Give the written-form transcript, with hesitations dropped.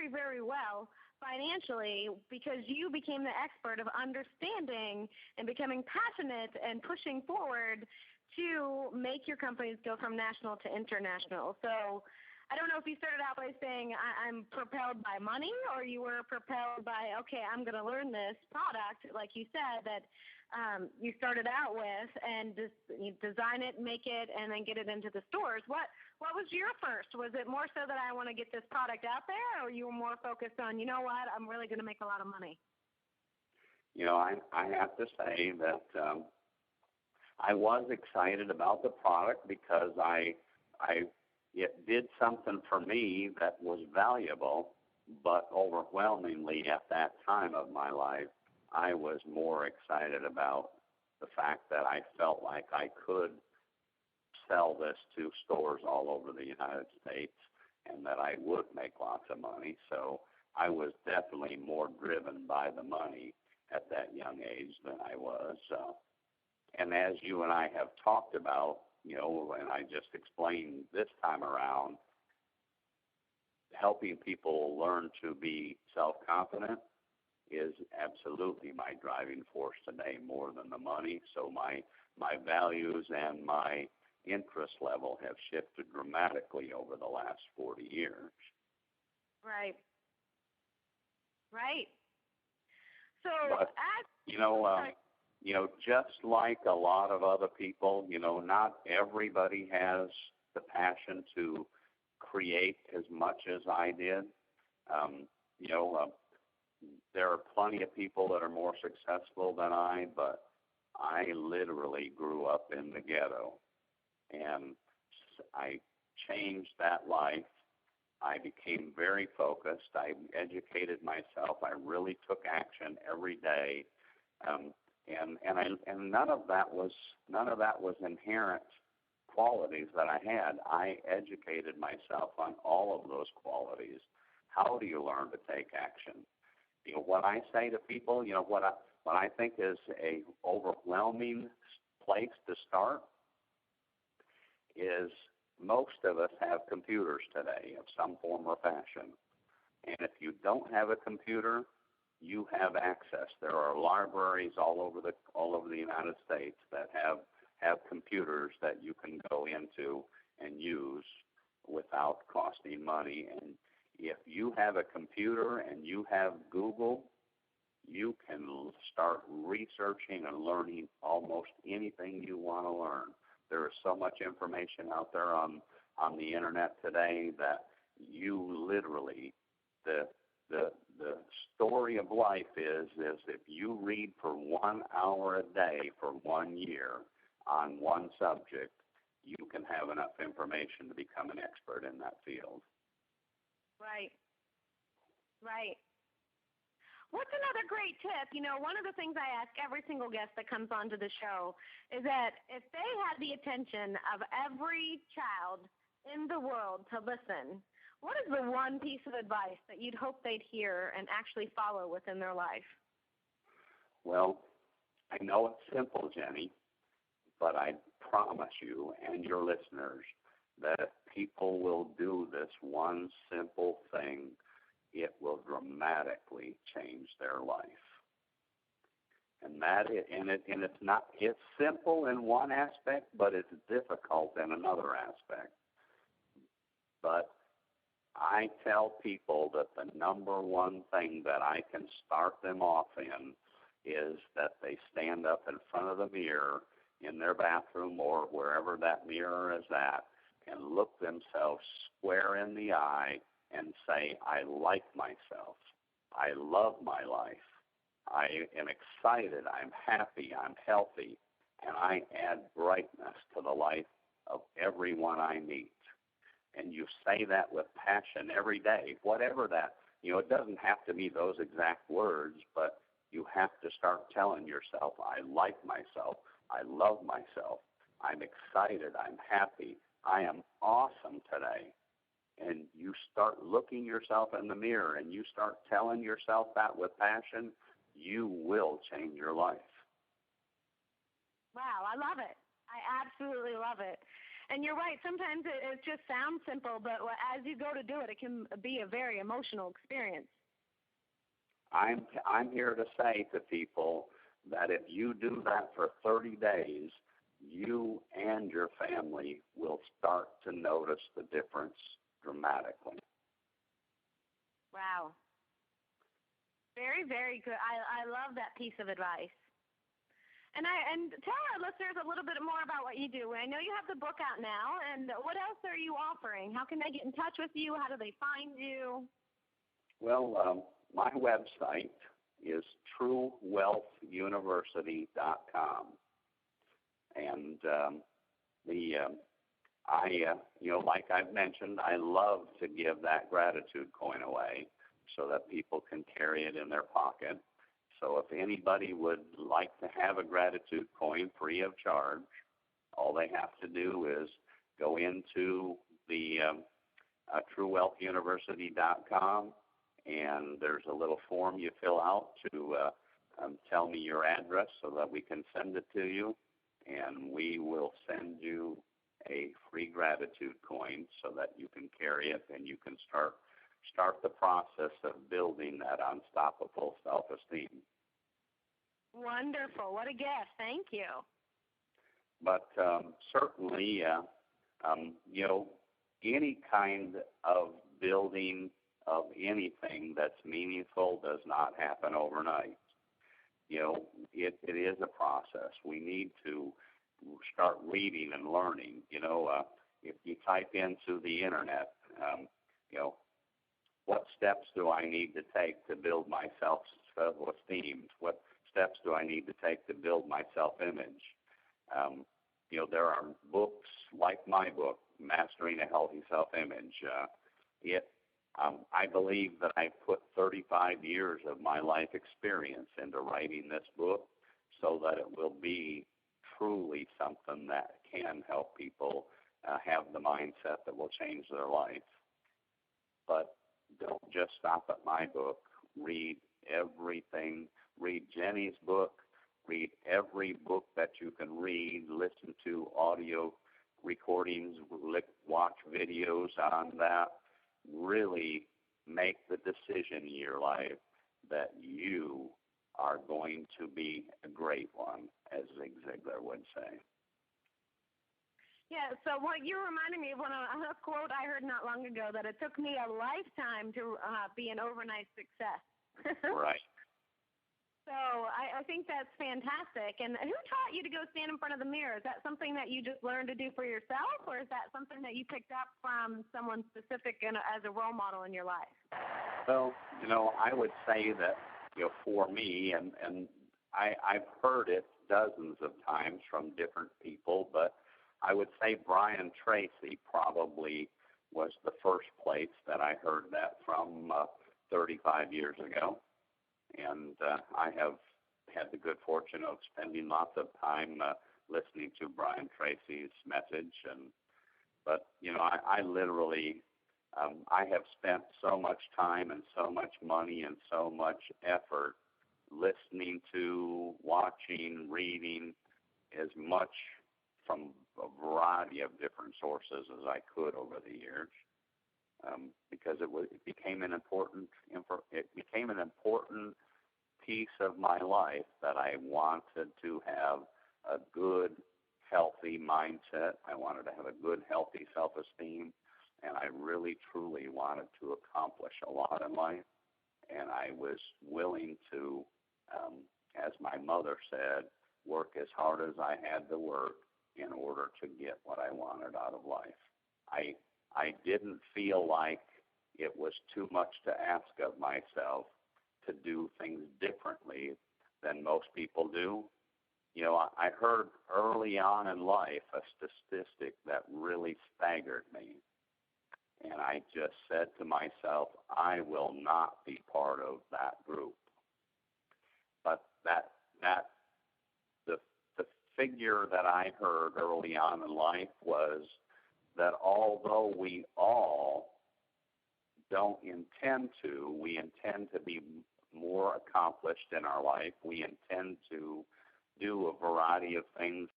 very, very well financially because you became the expert of understanding and becoming passionate and pushing forward to make your companies go from national to international. So I don't know if you started out by saying I'm propelled by money, or you were propelled by, okay, I'm going to learn this product, like you said, that you started out with, and just you design it, make it, and then get it into the stores. What was your first? Was it more so that I want to get this product out there, or you were more focused on, you know what, I'm really going to make a lot of money? I have to say that I was excited about the product because it did something for me that was valuable, but overwhelmingly at that time of my life, I was more excited about the fact that I felt like I could sell this to stores all over the United States and that I would make lots of money. So I was definitely more driven by the money at that young age than I was. And as you and I have talked about, and I just explained this time around, helping people learn to be self-confident is absolutely my driving force today more than the money. So my values and my interest level have shifted dramatically over the last 40 years. Right. So, but, just like a lot of other people, not everybody has the passion to create as much as I did. There are plenty of people that are more successful than I, but I literally grew up in the ghetto, and I changed that life. I became very focused. I educated myself. I really took action every day. And none of that was inherent qualities that I had. I educated myself on all of those qualities. How do you learn to take action? What I say to people, what I think is a overwhelming place to start is most of us have computers today of some form or fashion. And if you don't have a computer, you have access. There are libraries all over the United States that have computers that you can go into and use without costing money. And if you have a computer and you have Google, you can start researching and learning almost anything you want to learn. There is so much information out there on the internet today that you literally, the story of life is if you read for 1 hour a day for 1 year on one subject, you can have enough information to become an expert in that field. Right. What's another great tip? One of the things I ask every single guest that comes onto the show is that if they had the attention of every child in the world to listen, what is the one piece of advice that you'd hope they'd hear and actually follow within their life? Well, I know it's simple, Jenny, but I promise you and your listeners that if people will do this one simple thing, it will dramatically change their life. And it's simple in one aspect, but it's difficult in another aspect. But I tell people that the number one thing that I can start them off in is that they stand up in front of the mirror in their bathroom or wherever that mirror is at and look themselves square in the eye and say, I like myself. I love my life. I am excited. I'm happy. I'm healthy. And I add brightness to the life of everyone I meet. And you say that with passion every day, whatever that, it doesn't have to be those exact words, but you have to start telling yourself, I like myself. I love myself. I'm excited. I'm happy. I am awesome today. And you start looking yourself in the mirror and you start telling yourself that with passion, you will change your life. Wow, I love it. I absolutely love it. And you're right. Sometimes it just sounds simple, but as you go to do it, it can be a very emotional experience. I'm here to say to people that if you do that for 30 days, you and your family will start to notice the difference dramatically. Wow. Very, very good. I love that piece of advice. And tell our listeners a little bit more about what you do. I know you have the book out now, and what else are you offering? How can they get in touch with you? How do they find you? Well, my website is truewealthuniversity.com, and like I've mentioned, I love to give that gratitude coin away so that people can carry it in their pocket. So if anybody would like to have a gratitude coin free of charge, all they have to do is go into the truewealthuniversity.com, and there's a little form you fill out to tell me your address so that we can send it to you, and we will send you a free gratitude coin so that you can carry it and you can start the process of building that unstoppable self-esteem. Wonderful. What a gift. Thank you. But certainly, any kind of building of anything that's meaningful does not happen overnight. It is a process. We need to start reading and learning. If you type into the internet, what steps do I need to take to build my self-esteem? What steps do I need to take to build my self-image? There are books like my book, Mastering a Healthy Self-Image. I believe that I put 35 years of my life experience into writing this book so that it will be truly something that can help people have the mindset that will change their life. But don't just stop at my book. Read everything. Read Jenny's book. Read every book that you can read. Listen to audio recordings. Watch videos on that. Really make the decision in your life that you are going to be a great one, as Zig Ziglar would say. Yeah, so what you're reminding me of a quote I heard not long ago, that it took me a lifetime to be an overnight success. Right. So I think that's fantastic. And who taught you to go stand in front of the mirror? Is that something that you just learned to do for yourself, or is that something that you picked up from someone specific as a role model in your life? Well, I would say that, for me, and I've heard it dozens of times from different people, but I would say Brian Tracy probably was the first place that I heard that from 35 years ago. And I have had the good fortune of spending lots of time listening to Brian Tracy's message. But I literally, I have spent so much time and so much money and so much effort listening to, watching, reading as much from a variety of different sources as I could over the years, because it became an important piece of my life that I wanted to have a good, healthy mindset. I wanted to have a good, healthy self-esteem, and I really, truly wanted to accomplish a lot in life. And I was willing to, as my mother said, work as hard as I had to work in order to get what I wanted out of life. I didn't feel like it was too much to ask of myself to do things differently than most people do. I heard early on in life a statistic that really staggered me. And I just said to myself, I will not be part of that group. But the figure that I heard early on in life was that although we all don't intend to, we intend to be more accomplished in our life. We intend to do a variety of things